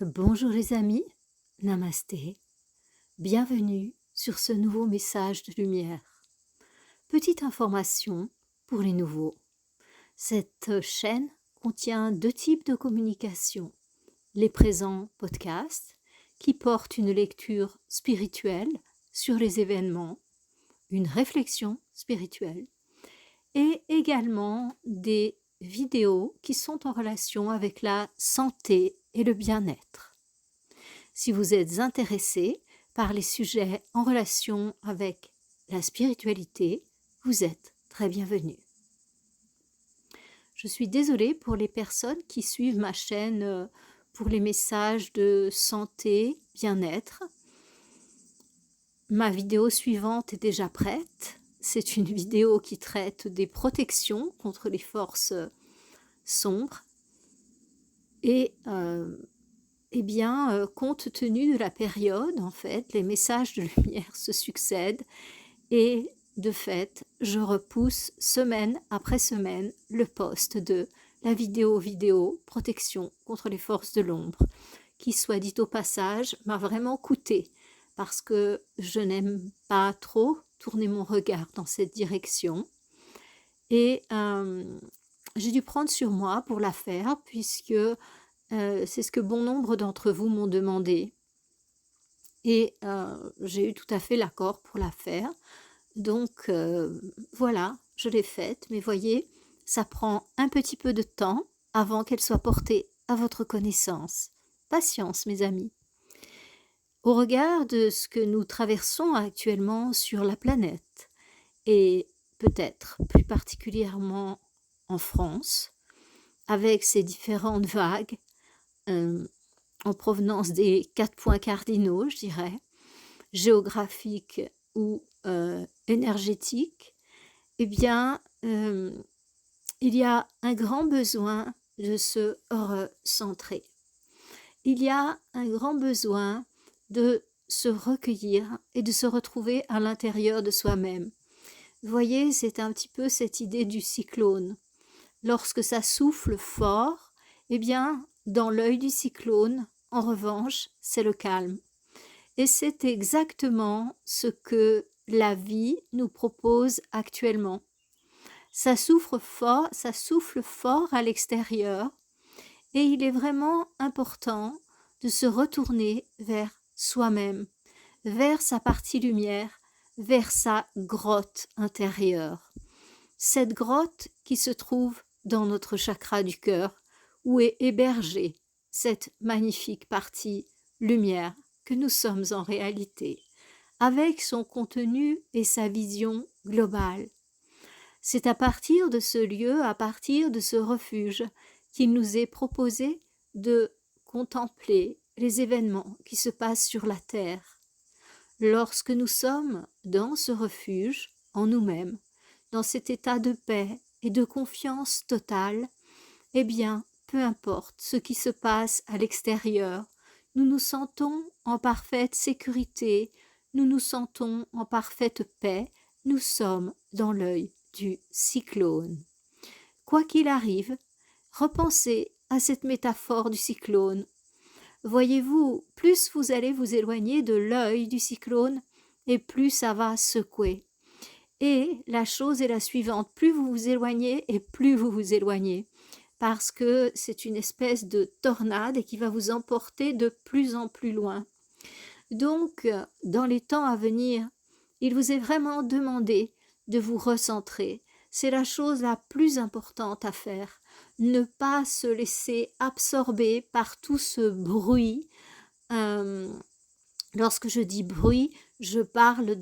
Bonjour les amis, namasté, bienvenue sur ce nouveau message de lumière. Petite information pour les nouveaux, cette chaîne contient deux types de communication. Les présents podcasts qui portent une lecture spirituelle sur les événements, une réflexion spirituelle et également des vidéos qui sont en relation avec la santé et le bien-être. Si vous êtes intéressé par les sujets en relation avec la spiritualité, vous êtes très bienvenue. Je suis désolée pour les personnes qui suivent ma chaîne pour les messages de santé, bien-être. Ma vidéo suivante est déjà prête. C'est une vidéo qui traite des protections contre les forces sombres et compte tenu de la période, en fait, les messages de lumière se succèdent et de fait, je repousse semaine après semaine le post de la vidéo protection contre les forces de l'ombre, qui, soit dit au passage, m'a vraiment coûté parce que je n'aime pas trop tourner mon regard dans cette direction et j'ai dû prendre sur moi pour la faire puisque c'est ce que bon nombre d'entre vous m'ont demandé et j'ai eu tout à fait l'accord pour la faire. Donc voilà, je l'ai faite, mais voyez, ça prend un petit peu de temps avant qu'elle soit portée à votre connaissance. Patience, mes amis. Au regard de ce que nous traversons actuellement sur la planète, et peut-être plus particulièrement en France, avec ces différentes vagues, en provenance des 4 points cardinaux, je dirais, géographiques ou énergétiques, eh bien, il y a un grand besoin de se recentrer. Il y a un grand besoin de se recueillir et de se retrouver à l'intérieur de soi-même. Vous voyez, c'est un petit peu cette idée du cyclone. Lorsque ça souffle fort, eh bien, dans l'œil du cyclone, en revanche, c'est le calme. Et c'est exactement ce que la vie nous propose actuellement. Ça souffle fort à l'extérieur et il est vraiment important de se retourner vers soi-même, vers sa partie lumière, vers sa grotte intérieure. Cette grotte qui se trouve dans notre chakra du cœur, où est hébergée cette magnifique partie lumière que nous sommes en réalité, avec son contenu et sa vision globale. C'est à partir de ce lieu, à partir de ce refuge, qu'il nous est proposé de contempler les événements qui se passent sur la terre. Lorsque nous sommes dans ce refuge, en nous-mêmes, dans cet état de paix et de confiance totale, eh bien, peu importe ce qui se passe à l'extérieur, nous nous sentons en parfaite sécurité, nous nous sentons en parfaite paix, nous sommes dans l'œil du cyclone. Quoi qu'il arrive, repensez à cette métaphore du cyclone. Voyez-vous, plus vous allez vous éloigner de l'œil du cyclone, et plus ça va secouer. Et la chose est la suivante, plus vous vous éloignez et plus vous vous éloignez, parce que c'est une espèce de tornade et qui va vous emporter de plus en plus loin. Donc, dans les temps à venir, il vous est vraiment demandé de vous recentrer. C'est la chose la plus importante à faire. Ne pas se laisser absorber par tout ce bruit. Lorsque je dis bruit, je parle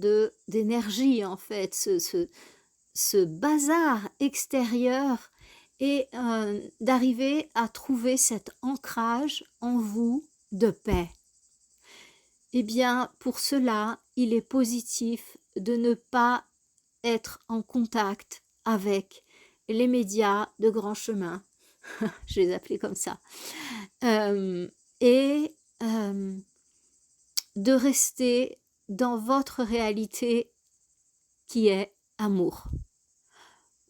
d'énergie en fait, ce bazar extérieur et d'arriver à trouver cet ancrage en vous de paix. Eh bien, pour cela, il est positif de ne pas être en contact avec les médias de grand chemin, je les appelais comme ça, et de rester dans votre réalité qui est amour.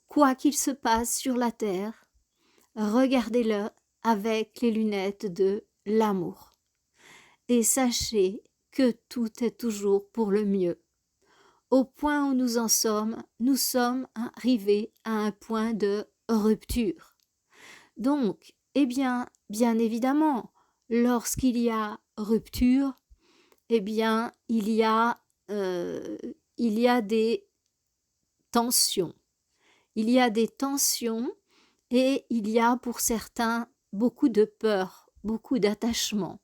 Quoi qu'il se passe sur la terre, regardez-le avec les lunettes de l'amour. et sachez que tout est toujours pour le mieux. Au point où nous sommes arrivés à un point de rupture. Donc, bien évidemment, lorsqu'il y a rupture, euh, il y a des tensions. Il y a des tensions et il y a pour certains beaucoup de peur, beaucoup d'attachement.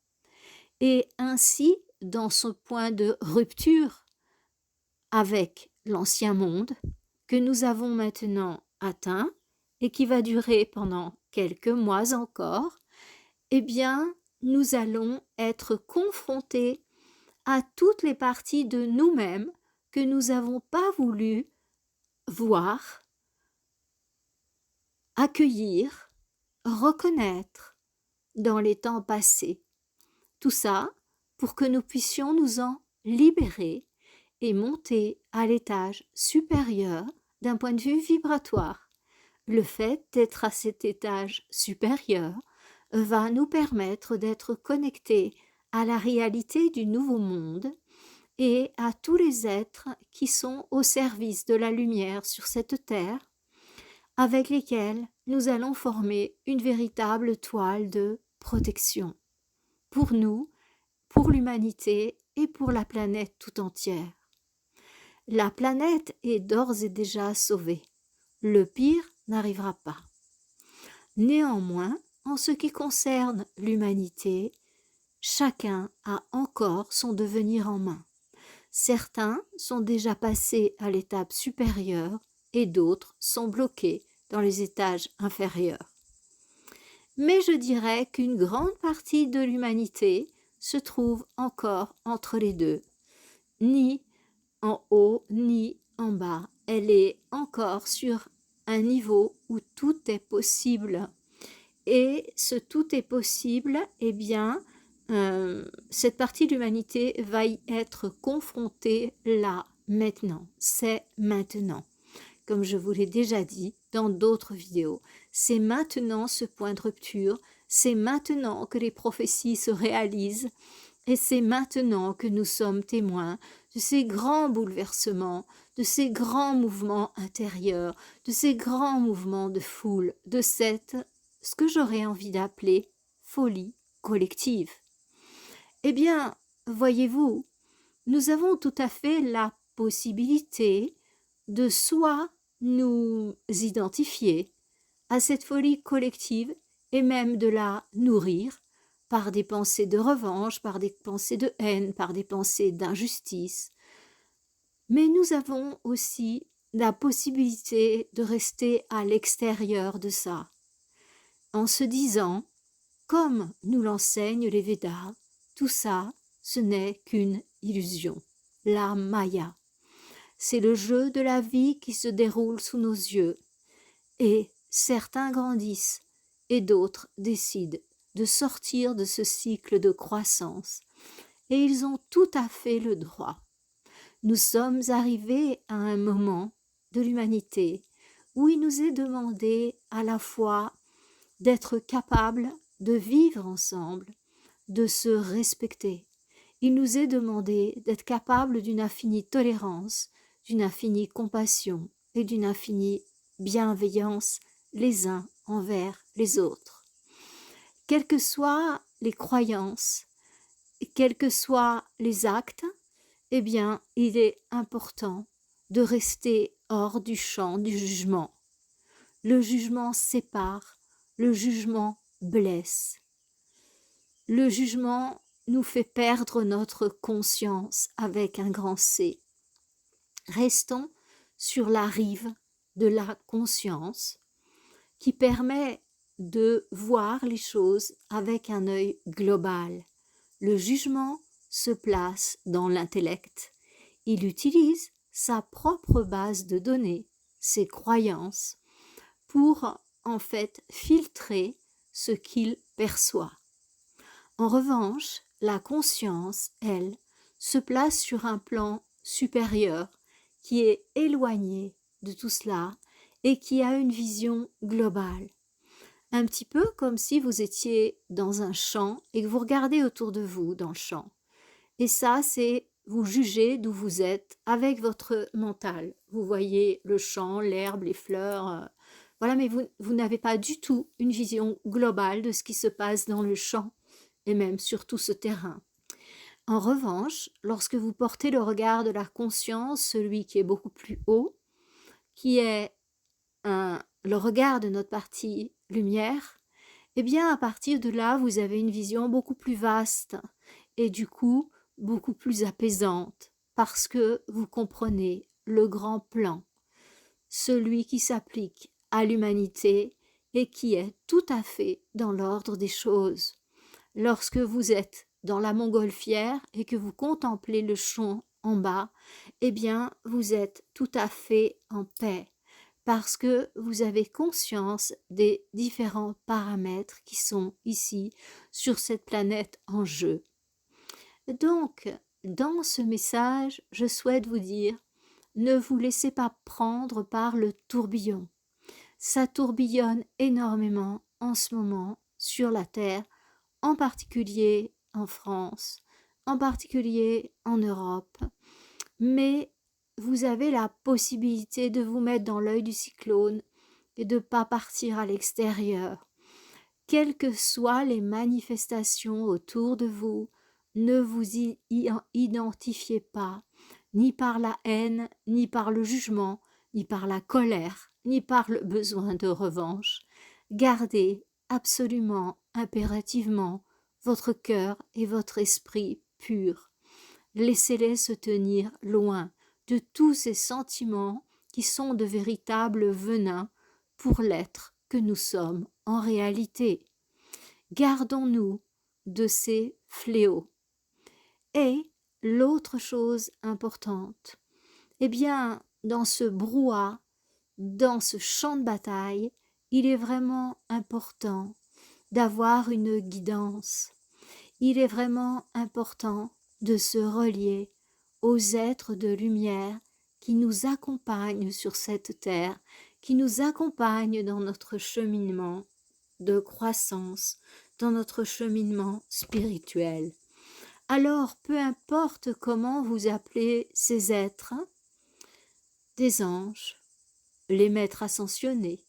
Et ainsi, dans ce point de rupture avec l'ancien monde que nous avons maintenant atteint et qui va durer pendant quelques mois encore, nous allons être confrontés à toutes les parties de nous-mêmes que nous n'avons pas voulu voir, accueillir, reconnaître dans les temps passés. Tout ça pour que nous puissions nous en libérer et monter à l'étage supérieur d'un point de vue vibratoire. Le fait d'être à cet étage supérieur va nous permettre d'être connectés à la réalité du nouveau monde et à tous les êtres qui sont au service de la lumière sur cette terre, avec lesquels nous allons former une véritable toile de protection pour nous, pour l'humanité et pour la planète tout entière. La planète est d'ores et déjà sauvée. Le pire n'arrivera pas. Néanmoins, en ce qui concerne l'humanité, chacun a encore son devenir en main. Certains sont déjà passés à l'étape supérieure et d'autres sont bloqués dans les étages inférieurs. Mais je dirais qu'une grande partie de l'humanité se trouve encore entre les deux, ni en haut ni en bas. Elle est encore sur un niveau où tout est possible. Et ce tout est possible, cette partie de l'humanité va y être confrontée là, maintenant. C'est maintenant. Comme je vous l'ai déjà dit dans d'autres vidéos, c'est maintenant ce point de rupture, c'est maintenant que les prophéties se réalisent et c'est maintenant que nous sommes témoins de ces grands bouleversements, de ces grands mouvements intérieurs, de ces grands mouvements de foule, de ce que j'aurais envie d'appeler folie collective. Voyez-vous, nous avons tout à fait la possibilité de soit nous identifier à cette folie collective et même de la nourrir par des pensées de revanche, par des pensées de haine, par des pensées d'injustice. Mais nous avons aussi la possibilité de rester à l'extérieur de ça, en se disant, comme nous l'enseignent les Védas, tout ça, ce n'est qu'une illusion, la Maya. C'est le jeu de la vie qui se déroule sous nos yeux. Et certains grandissent et d'autres décident de sortir de ce cycle de croissance. Et ils ont tout à fait le droit. Nous sommes arrivés à un moment de l'humanité où il nous est demandé à la fois d'être capables de vivre ensemble, de se respecter. Il nous est demandé d'être capables d'une infinie tolérance, d'une infinie compassion et d'une infinie bienveillance les uns envers les autres. Quelles que soient les croyances, quels que soient les actes, il est important de rester hors du champ du jugement. Le jugement sépare, le jugement blesse. Le jugement nous fait perdre notre conscience avec un grand C. Restons sur la rive de la conscience qui permet de voir les choses avec un œil global. Le jugement se place dans l'intellect. Il utilise sa propre base de données, ses croyances, pour en fait filtrer ce qu'il perçoit. En revanche, la conscience, elle, se place sur un plan supérieur qui est éloigné de tout cela et qui a une vision globale. un petit peu comme si vous étiez dans un champ et que vous regardez autour de vous dans le champ. Et ça, c'est vous jugez d'où vous êtes avec votre mental. Vous voyez le champ, l'herbe, les fleurs, voilà, mais vous n'avez pas du tout une vision globale de ce qui se passe dans le champ et même sur tout ce terrain. En revanche, lorsque vous portez le regard de la conscience, celui qui est beaucoup plus haut, qui est le regard de notre partie lumière, eh bien à partir de là, vous avez une vision beaucoup plus vaste et du coup beaucoup plus apaisante parce que vous comprenez le grand plan, celui qui s'applique à l'humanité et qui est tout à fait dans l'ordre des choses. Lorsque vous êtes dans la montgolfière et que vous contemplez le champ en bas, eh bien vous êtes tout à fait en paix parce que vous avez conscience des différents paramètres qui sont ici sur cette planète en jeu. Donc, dans ce message, je souhaite vous dire, ne vous laissez pas prendre par le tourbillon. Ça tourbillonne énormément en ce moment sur la Terre, en particulier en France, en particulier en Europe. Mais vous avez la possibilité de vous mettre dans l'œil du cyclone et de ne pas partir à l'extérieur. Quelles que soient les manifestations autour de vous, ne vous identifiez pas, ni par la haine, ni par le jugement, ni par la colère, ni par le besoin de revanche. Gardez absolument, impérativement, votre cœur et votre esprit purs. Laissez-les se tenir loin de tous ces sentiments qui sont de véritables venins pour l'être que nous sommes en réalité. Gardons-nous de ces fléaux. Et l'autre chose importante, eh bien, dans ce brouhaha, dans ce champ de bataille, il est vraiment important d'avoir une guidance. Il est vraiment important de se relier aux êtres de lumière qui nous accompagnent sur cette terre, qui nous accompagnent dans notre cheminement de croissance, dans notre cheminement spirituel. Alors, peu importe comment vous appelez ces êtres, des anges, les maîtres ascensionnés,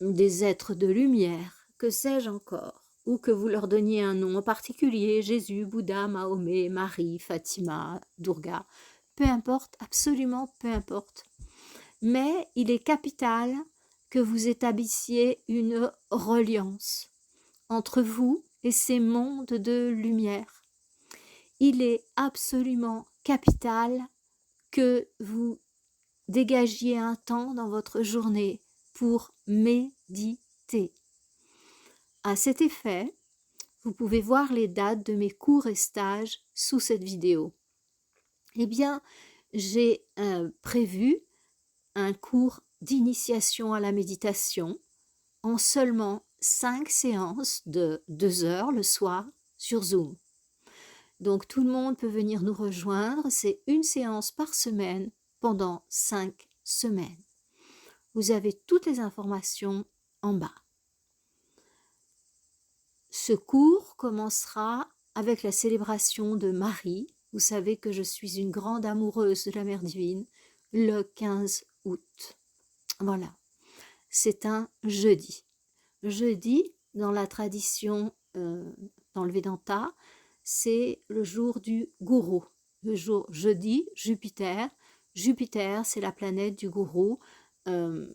des êtres de lumière, que sais-je encore, ou que vous leur donniez un nom en particulier, Jésus, Bouddha, Mahomet, Marie, Fatima, Durga, peu importe, absolument peu importe. Mais il est capital que vous établissiez une reliance entre vous et ces mondes de lumière. Il est absolument capital que vous dégagiez un temps dans votre journée pour méditer. À cet effet, vous pouvez voir les dates de mes cours et stages sous cette vidéo. Eh bien, j'ai prévu un cours d'initiation à la méditation en seulement 5 séances de 2 heures le soir sur Zoom. Donc tout le monde peut venir nous rejoindre, c'est une séance par semaine pendant 5 semaines. Vous avez toutes les informations en bas. Ce cours commencera avec la célébration de Marie. Vous savez que je suis une grande amoureuse de la Mère Divine, le 15 août. Voilà, c'est un jeudi. Jeudi, dans la tradition, dans le Vedanta, c'est le jour du gourou. Le jour jeudi, Jupiter. Jupiter, c'est la planète du gourou.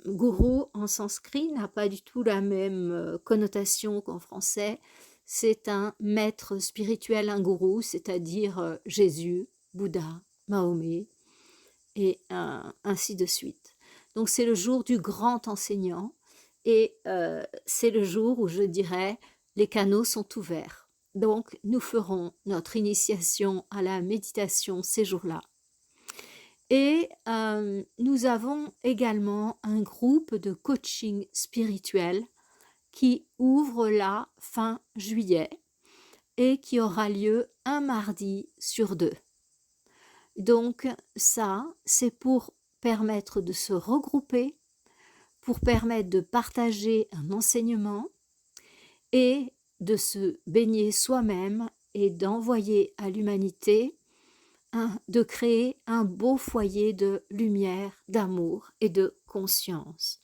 Gourou en sanskrit n'a pas du tout la même connotation qu'en français. C'est un maître spirituel, un gourou, c'est-à-dire Jésus, Bouddha, Mahomet, et ainsi de suite. Donc c'est le jour du grand enseignant et c'est le jour où je dirais les canaux sont ouverts. Donc nous ferons notre initiation à la méditation ces jours-là. Et nous avons également un groupe de coaching spirituel qui ouvre là fin juillet et qui aura lieu un mardi sur 2. Donc ça, c'est pour permettre de se regrouper, pour permettre de partager un enseignement et de se baigner soi-même et d'envoyer à l'humanité, de créer un beau foyer de lumière, d'amour et de conscience.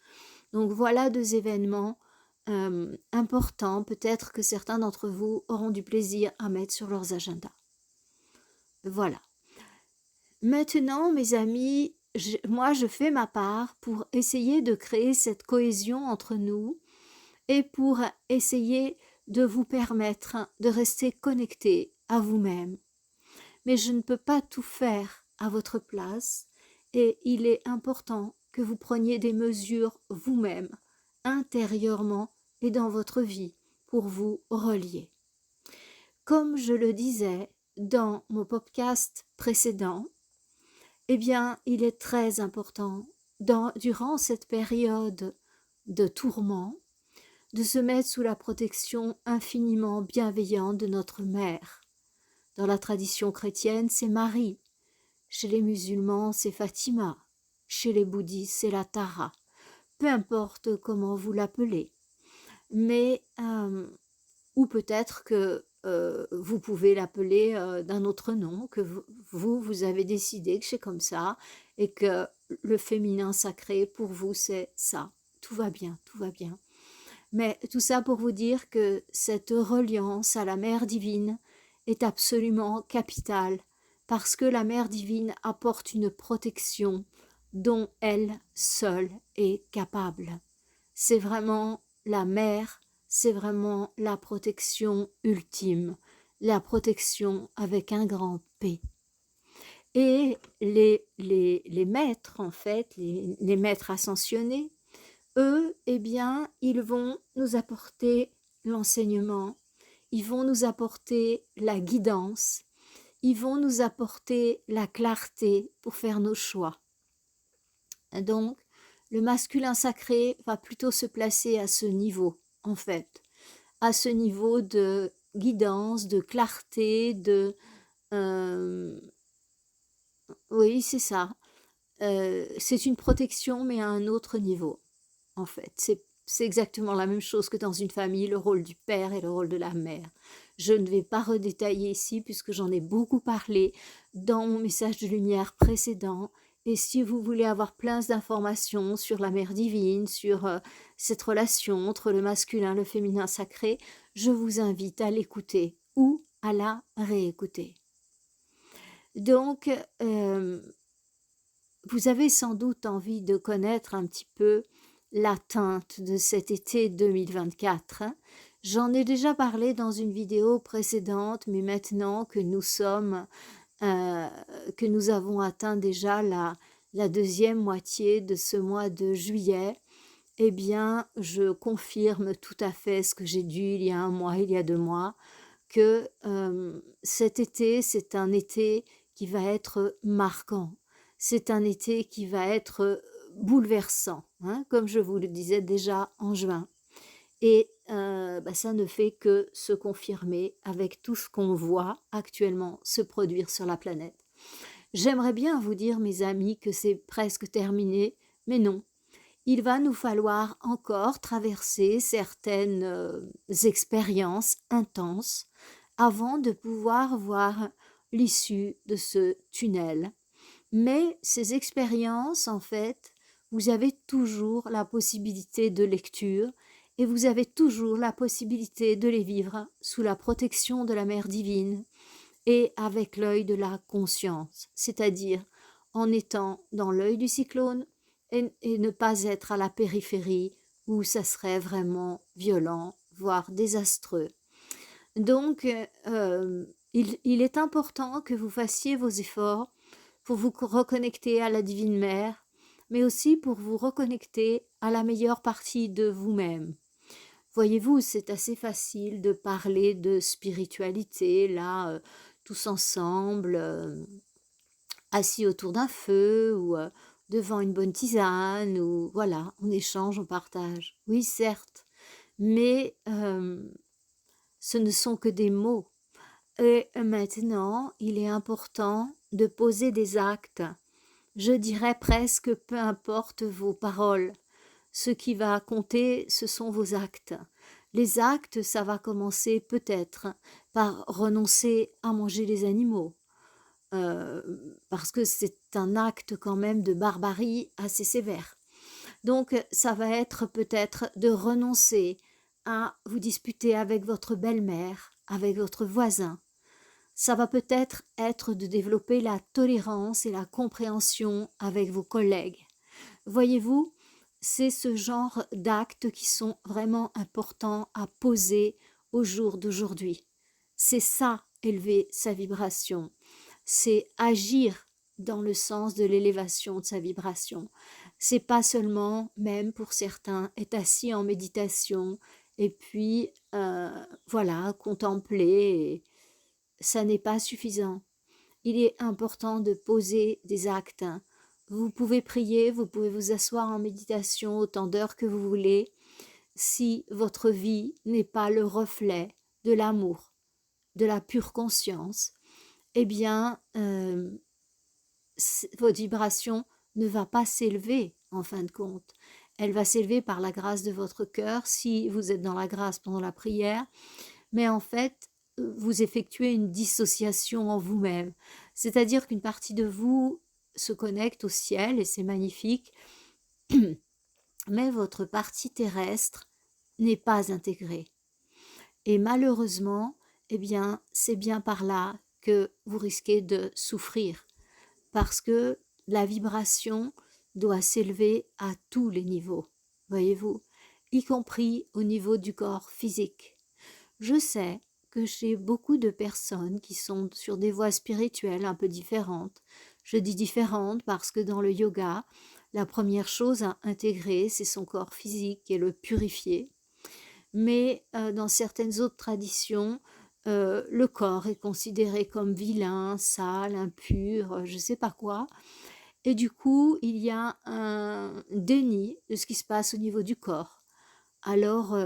Donc voilà deux événements importants, peut-être que certains d'entre vous auront du plaisir à mettre sur leurs agendas. Voilà. Maintenant, mes amis, moi je fais ma part pour essayer de créer cette cohésion entre nous et pour essayer de vous permettre de rester connectés à vous-même. Mais je ne peux pas tout faire à votre place et il est important que vous preniez des mesures vous-même, intérieurement et dans votre vie, pour vous relier. Comme je le disais dans mon podcast précédent, eh bien, il est très important, durant cette période de tourment, de se mettre sous la protection infiniment bienveillante de notre mère. Dans la tradition chrétienne, c'est Marie. Chez les musulmans, c'est Fatima. Chez les bouddhistes, c'est la Tara. Peu importe comment vous l'appelez. Mais, ou peut-être que vous pouvez l'appeler d'un autre nom, que vous avez décidé que c'est comme ça, et que le féminin sacré, pour vous, c'est ça. Tout va bien, tout va bien. Mais tout ça pour vous dire que cette reliance à la Mère divine est absolument capitale, parce que la Mère divine apporte une protection dont elle seule est capable. C'est vraiment la Mère, c'est vraiment la protection ultime, la protection avec un grand P. Et les maîtres, en fait, les maîtres ascensionnés, eux, eh bien, ils vont nous apporter l'enseignement, ils vont nous apporter la guidance, ils vont nous apporter la clarté pour faire nos choix. Donc, le masculin sacré va plutôt se placer à ce niveau, en fait, à ce niveau de guidance, de clarté, oui, c'est ça. C'est une protection, mais à un autre niveau, en fait. C'est exactement la même chose que dans une famille, le rôle du père et le rôle de la mère. Je ne vais pas redétailler ici puisque j'en ai beaucoup parlé dans mon message de lumière précédent. Et si vous voulez avoir plein d'informations sur la mère divine, sur cette relation entre le masculin et le féminin sacré, je vous invite à l'écouter ou à la réécouter. Donc, vous avez sans doute envie de connaître un petit peu la teinte de cet été 2024. J'en ai déjà parlé dans une vidéo précédente, mais maintenant que nous avons atteint déjà la deuxième moitié de ce mois de juillet, eh bien, je confirme tout à fait ce que j'ai dit il y a un mois, il y a 2 mois, que cet été, c'est un été qui va être marquant. C'est un été qui va être bouleversant, hein, comme je vous le disais déjà en juin. Et ça ne fait que se confirmer avec tout ce qu'on voit actuellement se produire sur la planète. J'aimerais bien vous dire, mes amis, que c'est presque terminé, mais non. Il va nous falloir encore traverser certaines expériences intenses avant de pouvoir voir l'issue de ce tunnel. Mais ces expériences, en fait, vous avez toujours la possibilité de lecture et vous avez toujours la possibilité de les vivre sous la protection de la Mère divine et avec l'œil de la conscience, c'est-à-dire en étant dans l'œil du cyclone et ne pas être à la périphérie où ça serait vraiment violent, voire désastreux. Donc, il est important que vous fassiez vos efforts pour vous reconnecter à la Divine Mère, mais aussi pour vous reconnecter à la meilleure partie de vous-même. Voyez-vous, c'est assez facile de parler de spiritualité, là, tous ensemble, assis autour d'un feu ou devant une bonne tisane, ou voilà, on échange, on partage. Oui, certes, mais ce ne sont que des mots. Et maintenant, il est important de poser des actes. Je dirais presque peu importe vos paroles. Ce qui va compter, ce sont vos actes. Les actes, ça va commencer peut-être par renoncer à manger les animaux, parce que c'est un acte quand même de barbarie assez sévère. Donc, ça va être peut-être de renoncer à vous disputer avec votre belle-mère, avec votre voisin. Ça va peut-être être de développer la tolérance et la compréhension avec vos collègues. Voyez-vous, c'est ce genre d'actes qui sont vraiment importants à poser au jour d'aujourd'hui. C'est ça, élever sa vibration. C'est agir dans le sens de l'élévation de sa vibration. C'est pas seulement, même pour certains, être assis en méditation et puis voilà, contempler. Ça n'est pas suffisant. Il est important de poser des actes. Vous pouvez prier, vous pouvez vous asseoir en méditation autant d'heures que vous voulez. Si votre vie n'est pas le reflet de l'amour, de la pure conscience, eh bien, votre vibration ne va pas s'élever en fin de compte. Elle va s'élever par la grâce de votre cœur si vous êtes dans la grâce pendant la prière, mais en fait, vous effectuez une dissociation en vous-même. C'est-à-dire qu'une partie de vous se connecte au ciel et c'est magnifique, mais votre partie terrestre n'est pas intégrée. Et malheureusement, eh bien, c'est bien par là que vous risquez de souffrir, parce que la vibration doit s'élever à tous les niveaux, voyez-vous, y compris au niveau du corps physique. Je sais que chez beaucoup de personnes qui sont sur des voies spirituelles un peu différentes, je dis différentes parce que dans le yoga, la première chose à intégrer, c'est son corps physique et le purifier. Mais dans certaines autres traditions, le corps est considéré comme vilain, sale, impur, je ne sais pas quoi. Et du coup, il y a un déni de ce qui se passe au niveau du corps. Alors,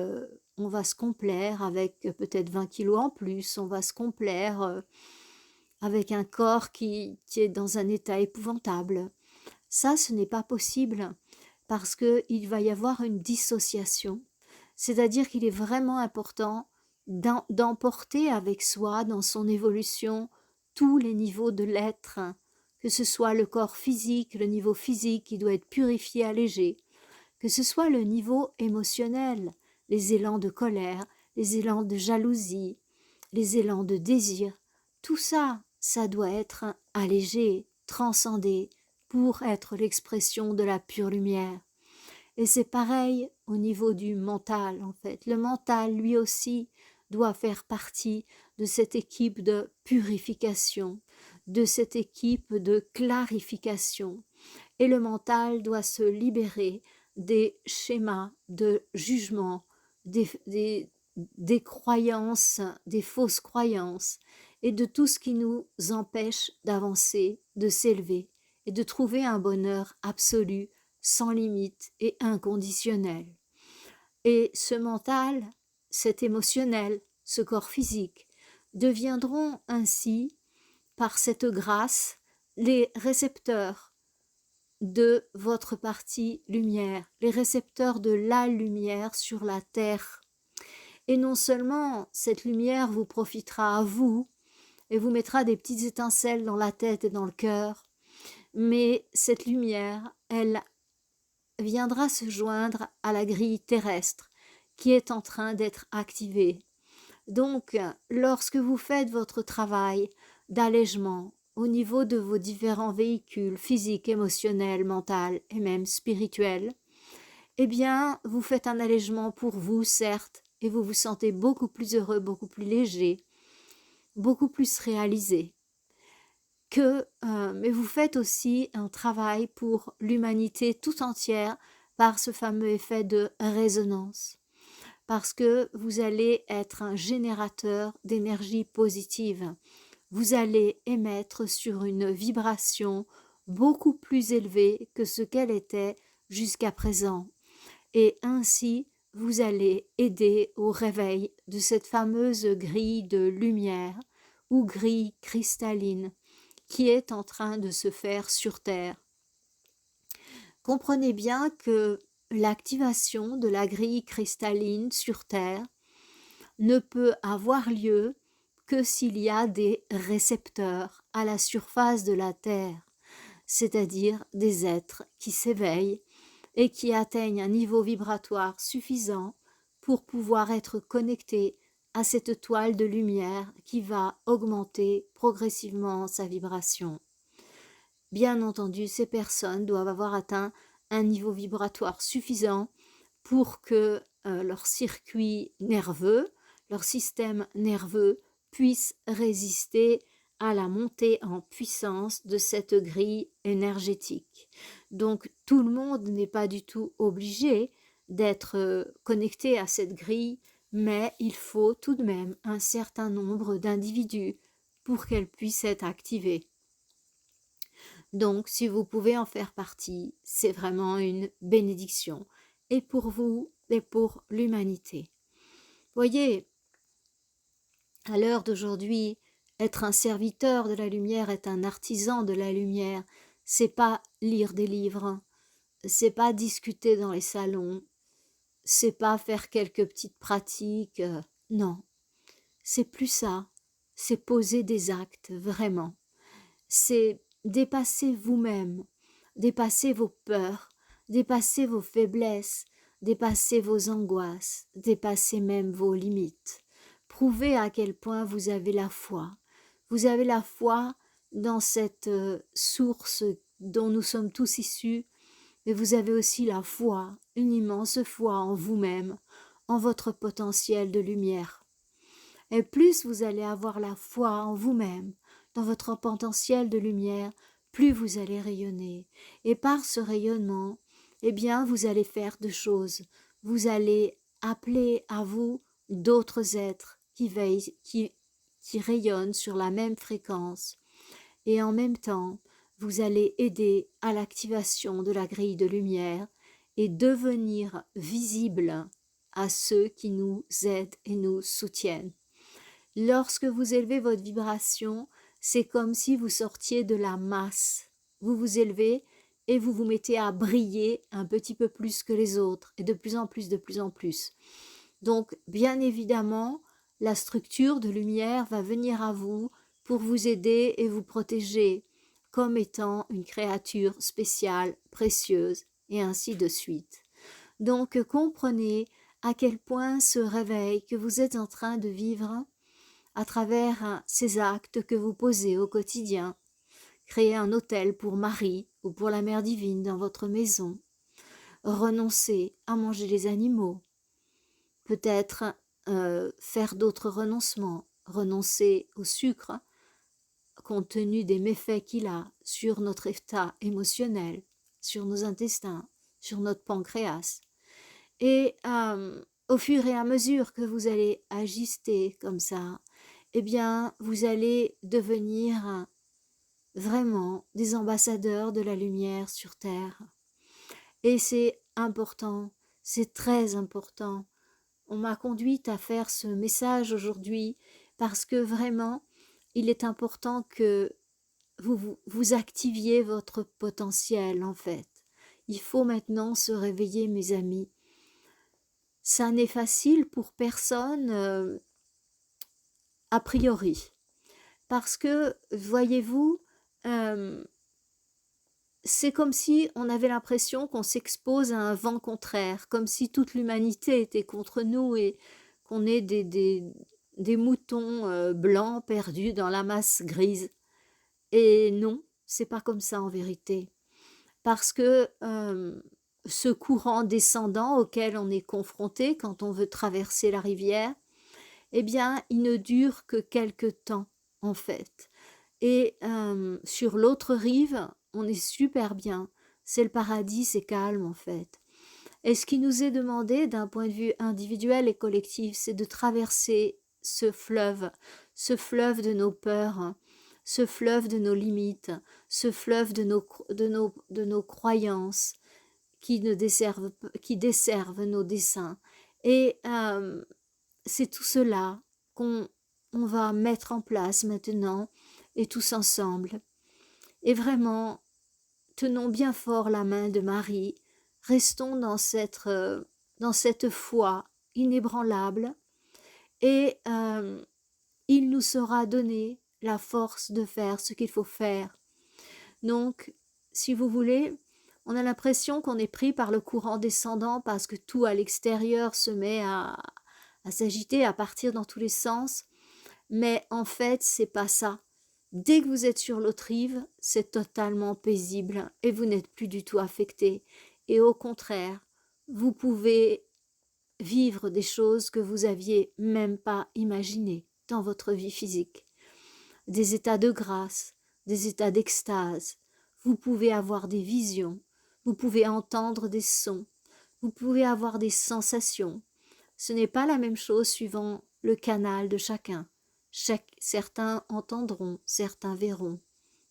on va se complaire avec peut-être 20 kilos en plus, on va se complaire avec un corps qui est dans un état épouvantable. Ça, ce n'est pas possible parce qu'il va y avoir une dissociation. C'est-à-dire qu'il est vraiment important d'emporter avec soi dans son évolution tous les niveaux de l'être, que ce soit le corps physique, le niveau physique qui doit être purifié, allégé, que ce soit le niveau émotionnel, les élans de colère, les élans de jalousie, les élans de désir, tout ça, ça doit être allégé, transcendé, pour être l'expression de la pure lumière. Et c'est pareil au niveau du mental, en fait. Le mental, lui aussi, doit faire partie de cette équipe de purification, de cette équipe de clarification. Et le mental doit se libérer des schémas de jugement, des croyances, des fausses croyances, et de tout ce qui nous empêche d'avancer, de s'élever et de trouver un bonheur absolu, sans limite et inconditionnel. Et ce mental, cet émotionnel, ce corps physique, deviendront ainsi, par cette grâce, les récepteurs de votre partie lumière, les récepteurs de la lumière sur la terre. Et non seulement cette lumière vous profitera à vous et vous mettra des petites étincelles dans la tête et dans le cœur, mais cette lumière, elle viendra se joindre à la grille terrestre qui est en train d'être activée. Donc, lorsque vous faites votre travail d'allègement au niveau de vos différents véhicules physiques, émotionnels, mentaux et même spirituels, eh bien, vous faites un allègement pour vous, certes, et vous vous sentez beaucoup plus heureux, beaucoup plus léger, beaucoup plus réalisé. Mais vous faites aussi un travail pour l'humanité tout entière par ce fameux effet de résonance, parce que vous allez être un générateur d'énergie positive. Vous allez émettre sur une vibration beaucoup plus élevée que ce qu'elle était jusqu'à présent. Et ainsi, vous allez aider au réveil de cette fameuse grille de lumière ou grille cristalline qui est en train de se faire sur Terre. Comprenez bien que l'activation de la grille cristalline sur Terre ne peut avoir lieu que s'il y a des récepteurs à la surface de la Terre, c'est-à-dire des êtres qui s'éveillent et qui atteignent un niveau vibratoire suffisant pour pouvoir être connectés à cette toile de lumière qui va augmenter progressivement sa vibration. Bien entendu, ces personnes doivent avoir atteint un niveau vibratoire suffisant pour que leur circuit nerveux, leur système nerveux puisse résister à la montée en puissance de cette grille énergétique. Donc tout le monde n'est pas du tout obligé d'être connecté à cette grille, mais il faut tout de même un certain nombre d'individus pour qu'elle puisse être activée. Donc, si vous pouvez en faire partie, c'est vraiment une bénédiction, et pour vous et pour l'humanité. Voyez, à l'heure d'aujourd'hui, être un serviteur de la lumière, être un artisan de la lumière, c'est pas lire des livres, c'est pas discuter dans les salons, c'est pas faire quelques petites pratiques, non, c'est plus ça, c'est poser des actes, vraiment. C'est dépasser vous-même, dépasser vos peurs, dépasser vos faiblesses, dépasser vos angoisses, dépasser même vos limites. Prouvez à quel point vous avez la foi. Vous avez la foi dans cette source dont nous sommes tous issus, mais vous avez aussi la foi, une immense foi en vous-même, en votre potentiel de lumière. Et plus vous allez avoir la foi en vous-même, dans votre potentiel de lumière, plus vous allez rayonner. Et par ce rayonnement, eh bien, vous allez faire deux choses. Vous allez appeler à vous d'autres êtres qui veillent, qui rayonnent sur la même fréquence. Et en même temps, vous allez aider à l'activation de la grille de lumière et devenir visible à ceux qui nous aident et nous soutiennent. Lorsque vous élevez votre vibration, c'est comme si vous sortiez de la masse. Vous vous élevez et vous vous mettez à briller un petit peu plus que les autres, et de plus en plus, de plus en plus. Donc, bien évidemment, la structure de lumière va venir à vous pour vous aider et vous protéger, comme étant une créature spéciale, précieuse, et ainsi de suite. Donc, comprenez à quel point ce réveil que vous êtes en train de vivre à travers ces actes que vous posez au quotidien. Créer un autel pour Marie ou pour la Mère divine dans votre maison. Renoncer à manger les animaux. Peut-être faire d'autres renoncements. Renoncer au sucre compte tenu des méfaits qu'il a sur notre état émotionnel, sur nos intestins, sur notre pancréas. Et au fur et à mesure que vous allez ajuster comme ça, eh bien, vous allez devenir vraiment des ambassadeurs de la lumière sur Terre. Et c'est important, c'est très important. On m'a conduite à faire ce message aujourd'hui parce que vraiment, il est important que vous activiez votre potentiel, en fait. Il faut maintenant se réveiller, mes amis. Ça n'est facile pour personne a priori. Parce que, voyez-vous, c'est comme si on avait l'impression qu'on s'expose à un vent contraire, comme si toute l'humanité était contre nous et qu'on est des moutons blancs perdus dans la masse grise. Et non, c'est pas comme ça en vérité. Parce que ce courant descendant auquel on est confronté quand on veut traverser la rivière, eh bien, il ne dure que quelque temps, en fait. Et sur l'autre rive, on est super bien. C'est le paradis, c'est calme, en fait. Et ce qui nous est demandé d'un point de vue individuel et collectif, c'est de traverser ce fleuve de nos peurs, ce fleuve de nos limites, ce fleuve de nos croyances qui desservent nos desseins. Et c'est tout cela qu'on va mettre en place maintenant et tous ensemble. Et vraiment, tenons bien fort la main de Marie, Restons dans cette foi inébranlable et il nous sera donné la force de faire ce qu'il faut faire. Donc, si vous voulez, on a l'impression qu'on est pris par le courant descendant parce que tout à l'extérieur se met à s'agiter, à partir dans tous les sens. Mais en fait, c'est pas ça. Dès que vous êtes sur l'autre rive, c'est totalement paisible et vous n'êtes plus du tout affecté. Et au contraire, vous pouvez vivre des choses que vous aviez même pas imaginées dans votre vie physique. Des états de grâce, des états d'extase. Vous pouvez avoir des visions, vous pouvez entendre des sons, vous pouvez avoir des sensations. Ce n'est pas la même chose suivant le canal de chacun. Certains entendront, certains verront,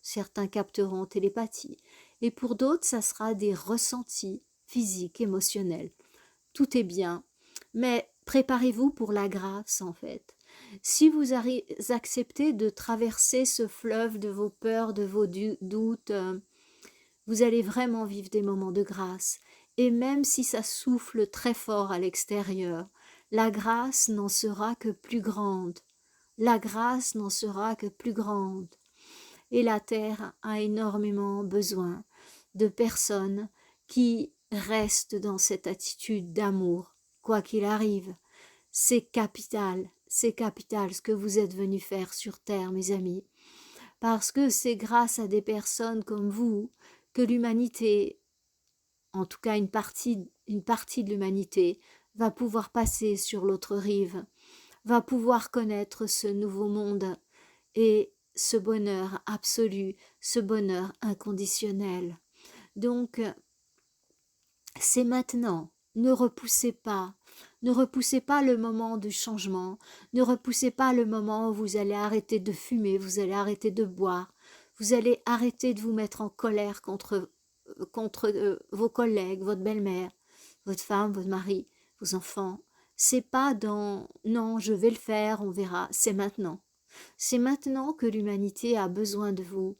certains capteront télépathie. Et pour d'autres, ça sera des ressentis physiques, émotionnels. Tout est bien, mais préparez-vous pour la grâce en fait. Si vous acceptez de traverser ce fleuve de vos peurs, de vos doutes, vous allez vraiment vivre des moments de grâce. Et même si ça souffle très fort à l'extérieur, la grâce n'en sera que plus grande. La grâce n'en sera que plus grande. Et la terre a énormément besoin de personnes qui restent dans cette attitude d'amour, quoi qu'il arrive. C'est capital ce que vous êtes venus faire sur terre, mes amis. Parce que c'est grâce à des personnes comme vous que l'humanité, en tout cas une partie de l'humanité, va pouvoir passer sur l'autre rive, va pouvoir connaître ce nouveau monde et ce bonheur absolu, ce bonheur inconditionnel. Donc, c'est maintenant. Ne repoussez pas. Ne repoussez pas le moment du changement. Ne repoussez pas le moment où vous allez arrêter de fumer, vous allez arrêter de boire. Vous allez arrêter de vous mettre en colère contre vos collègues, votre belle-mère, votre femme, votre mari, vos enfants. C'est pas dans non, je vais le faire, on verra. C'est maintenant. C'est maintenant que l'humanité a besoin de vous.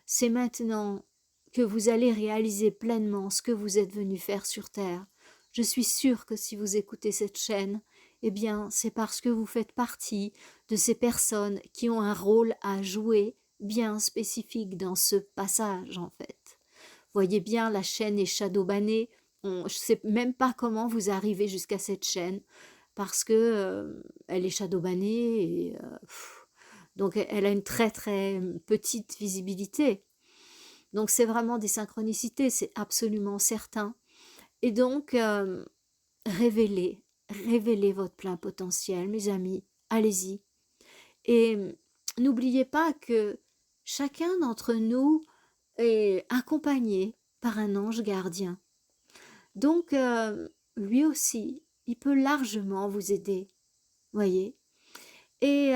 C'est maintenant que vous allez réaliser pleinement ce que vous êtes venu faire sur Terre. Je suis sûre que si vous écoutez cette chaîne, eh bien, c'est parce que vous faites partie de ces personnes qui ont un rôle à jouer bien spécifique dans ce passage, en fait. Voyez bien, la chaîne est shadowbannée. Je ne sais même pas comment vous arrivez jusqu'à cette chaîne, parce que elle est shadowbannée et donc elle a une très très petite visibilité. Donc c'est vraiment des synchronicités, c'est absolument certain. Et donc révélez votre plein potentiel, mes amis, allez-y. Et n'oubliez pas que chacun d'entre nous est accompagné par un ange gardien. Donc lui aussi, il peut largement vous aider, voyez. Et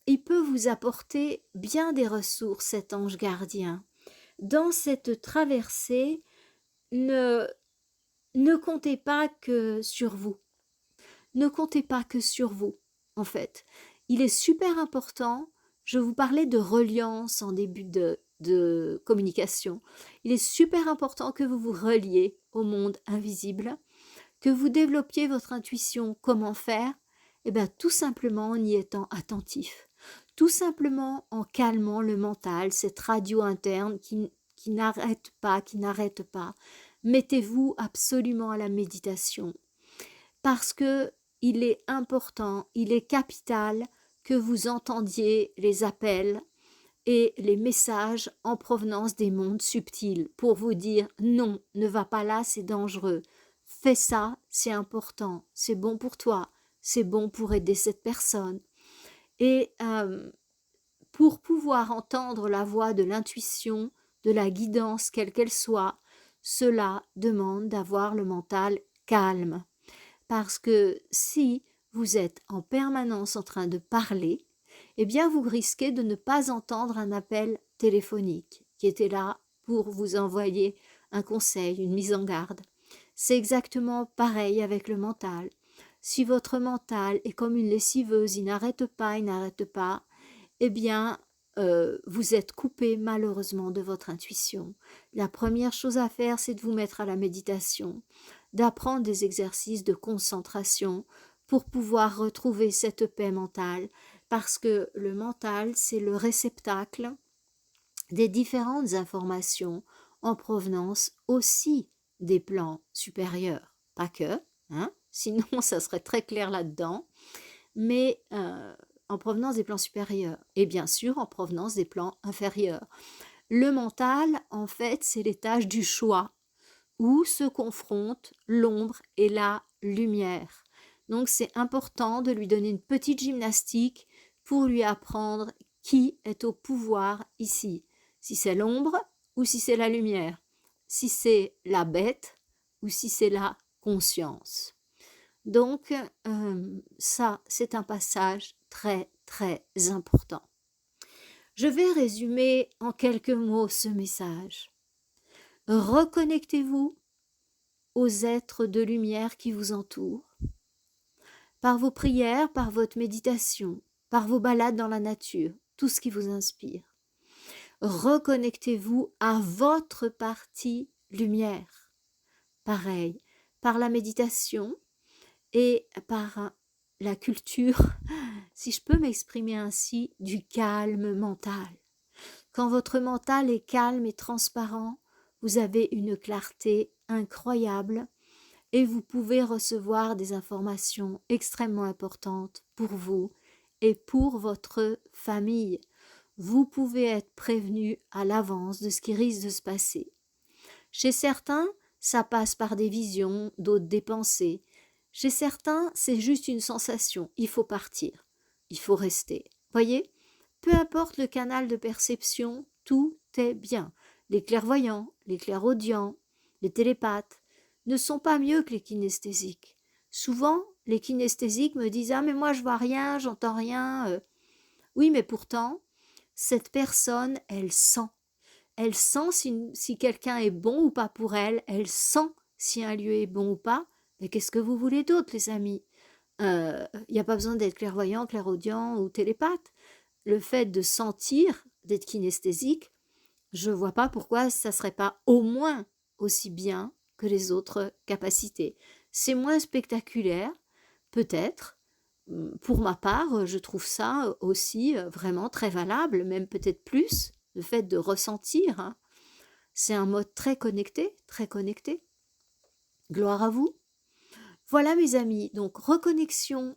il peut vous apporter bien des ressources, cet ange gardien. Dans cette traversée, ne comptez pas que sur vous. Ne comptez pas que sur vous, en fait. Il est super important, je vous parlais de reliance en début de communication, il est super important que vous vous reliez au monde invisible, que vous développiez votre intuition, comment faire. Eh bien, tout simplement en y étant attentif. Tout simplement en calmant le mental, cette radio interne qui n'arrête pas. Mettez-vous absolument à la méditation. Parce que il est important, il est capital que vous entendiez les appels et les messages en provenance des mondes subtils pour vous dire non, ne va pas là, c'est dangereux. Fais ça, c'est important, c'est bon pour toi, c'est bon pour aider cette personne. Et pour pouvoir entendre la voix de l'intuition, de la guidance, quelle qu'elle soit, cela demande d'avoir le mental calme. Parce que si vous êtes en permanence en train de parler, eh bien vous risquez de ne pas entendre un appel téléphonique qui était là pour vous envoyer un conseil, une mise en garde. C'est exactement pareil avec le mental. Si votre mental est comme une lessiveuse, il n'arrête pas, eh bien vous êtes coupé malheureusement de votre intuition. La première chose à faire, c'est de vous mettre à la méditation, d'apprendre des exercices de concentration pour pouvoir retrouver cette paix mentale, parce que le mental, c'est le réceptacle des différentes informations en provenance aussi des plans supérieurs. Pas que, hein, sinon ça serait très clair là-dedans, mais en provenance des plans supérieurs et bien sûr en provenance des plans inférieurs. Le mental, en fait, c'est l'étage du choix où se confrontent l'ombre et la lumière. Donc c'est important de lui donner une petite gymnastique pour lui apprendre qui est au pouvoir ici. Si c'est l'ombre ou si c'est la lumière. Si c'est la bête ou si c'est la conscience. Donc ça, c'est un passage très très important. Je vais résumer en quelques mots ce message. Reconnectez-vous aux êtres de lumière qui vous entourent, par vos prières, par votre méditation, par vos balades dans la nature, tout ce qui vous inspire. Reconnectez-vous à votre partie lumière. Pareil, par la méditation et par la culture, si je peux m'exprimer ainsi, du calme mental. Quand votre mental est calme et transparent, vous avez une clarté incroyable et vous pouvez recevoir des informations extrêmement importantes pour vous et pour votre famille. Vous pouvez être prévenu à l'avance de ce qui risque de se passer. Chez certains, ça passe par des visions, d'autres des pensées. Chez certains, c'est juste une sensation. Il faut partir. Il faut rester. Voyez, peu importe le canal de perception, tout est bien. Les clairvoyants, les clairaudients, les télépathes ne sont pas mieux que les kinesthésiques. Souvent, les kinesthésiques me disent « Ah, mais moi, je vois rien, j'entends rien. » Oui, mais pourtant, cette personne, elle sent. Elle sent si quelqu'un est bon ou pas pour elle. Elle sent si un lieu est bon ou pas. Mais qu'est-ce que vous voulez d'autre, les amis? Il n'y a pas besoin d'être clairvoyant, clairaudient ou télépathe. Le fait de sentir, d'être kinesthésique, je ne vois pas pourquoi ça ne serait pas au moins aussi bien que les autres capacités. C'est moins spectaculaire, peut-être. Pour ma part, je trouve ça aussi vraiment très valable, même peut-être plus, le fait de ressentir. Hein. C'est un mode très connecté, très connecté. Gloire à vous. Voilà mes amis, donc reconnexion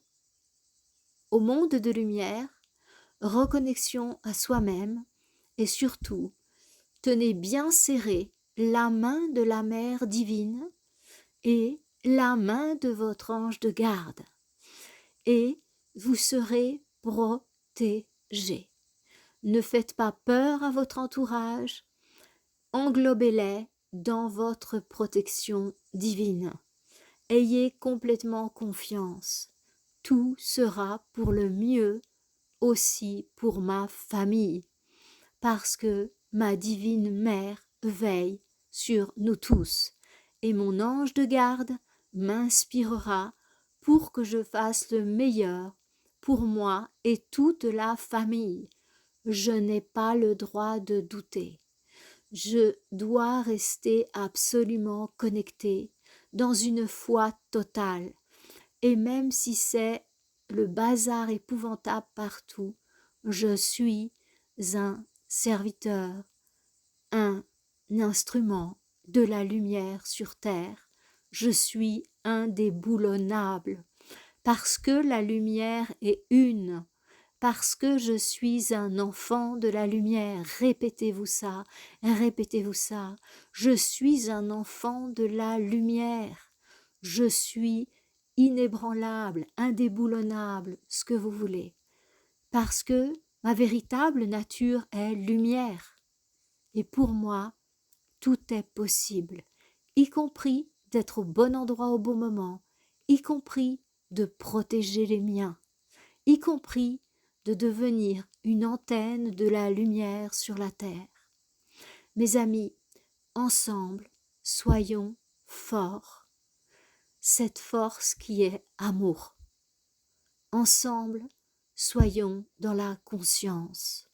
au monde de lumière, reconnexion à soi-même et surtout, tenez bien serré la main de la Mère divine et la main de votre ange de garde et vous serez protégé. Ne faites pas peur à votre entourage, englobez-les dans votre protection divine. Ayez complètement confiance. Tout sera pour le mieux aussi pour ma famille, parce que ma divine mère veille sur nous tous, et mon ange de garde m'inspirera pour que je fasse le meilleur pour moi et toute la famille. Je n'ai pas le droit de douter. Je dois rester absolument connecté dans une foi totale. Et même si c'est le bazar épouvantable partout, je suis un serviteur, un instrument de la lumière sur terre. Je suis indéboulonnable parce que la lumière est une, parce que je suis un enfant de la lumière. Répétez-vous ça, répétez-vous ça. Je suis un enfant de la lumière. Je suis inébranlable, indéboulonnable, ce que vous voulez. Parce que ma véritable nature est lumière. Et pour moi, tout est possible, y compris d'être au bon endroit au bon moment, y compris de protéger les miens, y compris de devenir une antenne de la lumière sur la terre. Mes amis, ensemble, soyons forts. Cette force qui est amour. Ensemble, soyons dans la conscience.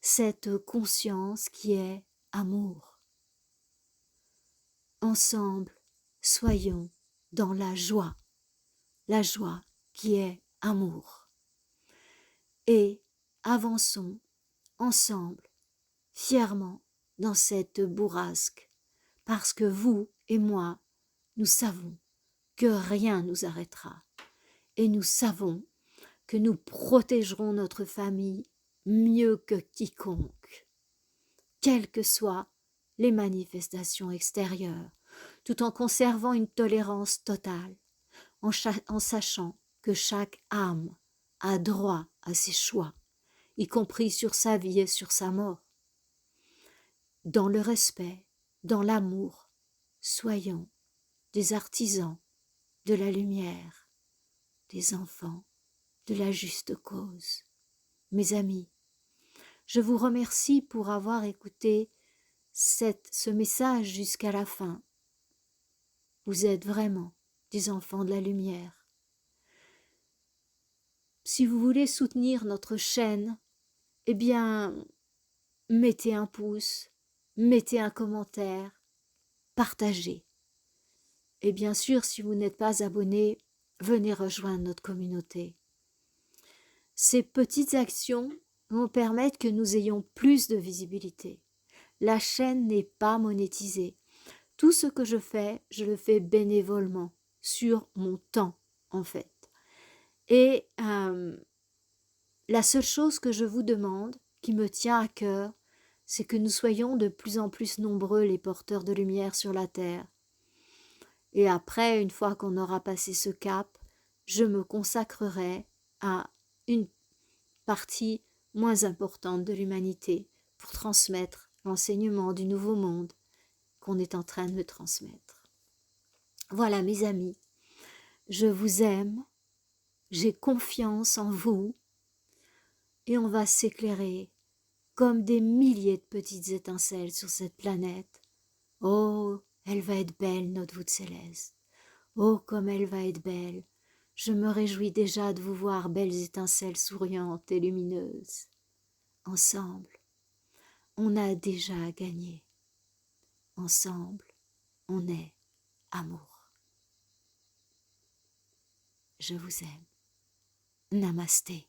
cette conscience qui est amour. Ensemble, soyons dans la joie qui est amour. Et avançons ensemble, fièrement, dans cette bourrasque, parce que vous et moi, nous savons que rien nous arrêtera, et nous savons que nous protégerons notre famille mieux que quiconque, quelles que soient les manifestations extérieures, tout en conservant une tolérance totale, en sachant que chaque âme a droit à ses choix, y compris sur sa vie et sur sa mort. Dans le respect, dans l'amour, soyons des artisans de la lumière, des enfants de la juste cause. Mes amis, je vous remercie pour avoir écouté ce message jusqu'à la fin. Vous êtes vraiment des enfants de la lumière. Si vous voulez soutenir notre chaîne, eh bien, mettez un pouce, mettez un commentaire, partagez. Et bien sûr, si vous n'êtes pas abonné, venez rejoindre notre communauté. Ces petites actions vont permettre que nous ayons plus de visibilité. La chaîne n'est pas monétisée. Tout ce que je le fais bénévolement, sur mon temps, en fait. Et la seule chose que je vous demande, qui me tient à cœur, c'est que nous soyons de plus en plus nombreux les porteurs de lumière sur la terre. Et après, une fois qu'on aura passé ce cap, je me consacrerai à une partie moins importante de l'humanité pour transmettre l'enseignement du nouveau monde qu'on est en train de me transmettre. Voilà mes amis, je vous aime, j'ai confiance en vous et on va s'éclairer comme des milliers de petites étincelles sur cette planète. Oh, elle va être belle, notre voûte céleste. Oh, comme elle va être belle. Je me réjouis déjà de vous voir, belles étincelles souriantes et lumineuses. Ensemble, on a déjà gagné. Ensemble, on est amour. Je vous aime. Namasté.